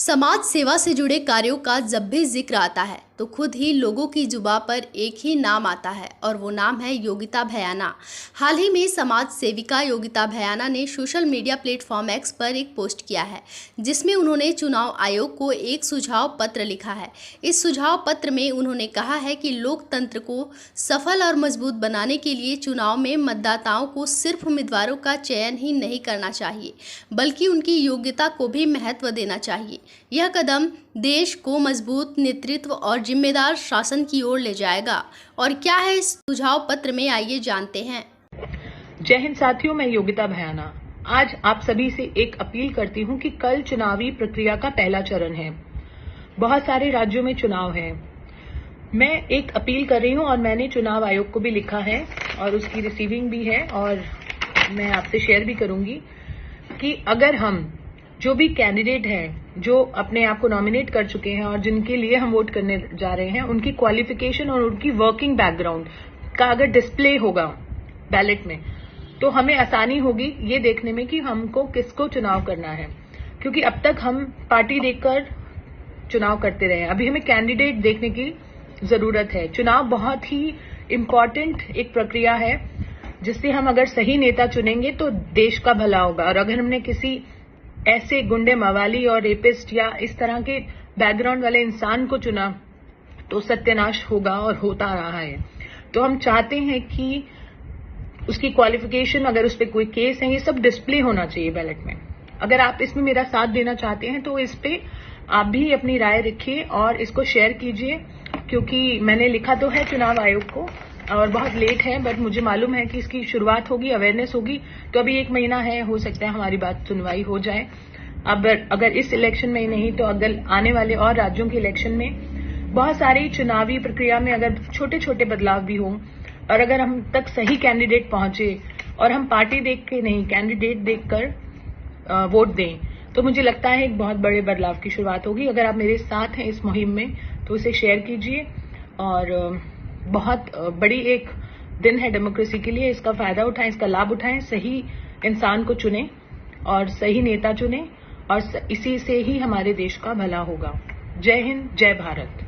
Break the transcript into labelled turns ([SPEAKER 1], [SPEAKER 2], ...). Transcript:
[SPEAKER 1] समाज सेवा से जुड़े कार्यों का जब भी जिक्र आता है तो खुद ही लोगों की जुबां पर एक ही नाम आता है और वो नाम है योगिता भयाना। हाल ही में समाज सेविका योगिता भयाना ने सोशल मीडिया प्लेटफॉर्म एक्स पर एक पोस्ट किया है जिसमें उन्होंने चुनाव आयोग को एक सुझाव पत्र लिखा है। इस सुझाव पत्र में उन्होंने कहा है कि लोकतंत्र को सफल और मजबूत बनाने के लिए चुनाव में मतदाताओं को सिर्फ उम्मीदवारों का चयन ही नहीं करना चाहिए बल्कि उनकी योग्यता को भी महत्व देना चाहिए। यह कदम देश को मजबूत नेतृत्व और जिम्मेदार शासन की ओर ले जाएगा। और क्या है इस सुझाव पत्र में, आइए जानते हैं।
[SPEAKER 2] जय हिंद साथियों, मैं योगिता भयाना आज आप सभी से एक अपील करती हूं कि कल चुनावी प्रक्रिया का पहला चरण है। बहुत सारे राज्यों में चुनाव है। मैं एक अपील कर रही हूं और मैंने चुनाव आयोग को भी लिखा है और उसकी रिसीविंग भी है और मैं आपसे शेयर भी करूंगी कि अगर हम जो भी कैंडिडेट हैं जो अपने आप को नॉमिनेट कर चुके हैं और जिनके लिए हम वोट करने जा रहे हैं, उनकी क्वालिफिकेशन और उनकी वर्किंग बैकग्राउंड का अगर डिस्प्ले होगा बैलेट में तो हमें आसानी होगी ये देखने में कि हमको किसको चुनाव करना है, क्योंकि अब तक हम पार्टी देखकर चुनाव करते रहे हैं। अभी हमें कैंडिडेट देखने की जरूरत है। चुनाव बहुत ही इम्पोर्टेंट एक प्रक्रिया है जिससे हम अगर सही नेता चुनेंगे तो देश का भला होगा। और अगर हमने किसी ऐसे गुंडे मवाली और रेपिस्ट या इस तरह के बैकग्राउंड वाले इंसान को चुना तो सत्यानाश होगा और होता रहा है। तो हम चाहते हैं कि उसकी क्वालिफिकेशन, अगर उस पर कोई केस है, ये सब डिस्प्ले होना चाहिए बैलेट में। अगर आप इसमें मेरा साथ देना चाहते हैं तो इस पे आप भी अपनी राय रखिए और इसको शेयर कीजिए, क्योंकि मैंने लिखा तो है चुनाव आयोग को और बहुत लेट है, बट मुझे मालूम है कि इसकी शुरुआत होगी, अवेयरनेस होगी। तो अभी 1 महीना है, हो सकता है हमारी बात सुनवाई हो जाए। अब अगर इस इलेक्शन में नहीं तो अगर आने वाले और राज्यों के इलेक्शन में बहुत सारी चुनावी प्रक्रिया में अगर छोटे छोटे बदलाव भी हों और अगर हम तक सही कैंडिडेट पहुंचे और हम पार्टी देख के नहीं कैंडिडेट देखकर वोट दें तो मुझे लगता है एक बहुत बड़े बदलाव की शुरुआत होगी। अगर आप मेरे साथ हैं इस मुहिम में तो इसे शेयर कीजिए और बहुत बड़ी एक दिन है डेमोक्रेसी के लिए। इसका फायदा उठाएं, इसका लाभ उठाएं, सही इंसान को चुनें और सही नेता चुनें और इसी से ही हमारे देश का भला होगा। जय हिंद, जय भारत।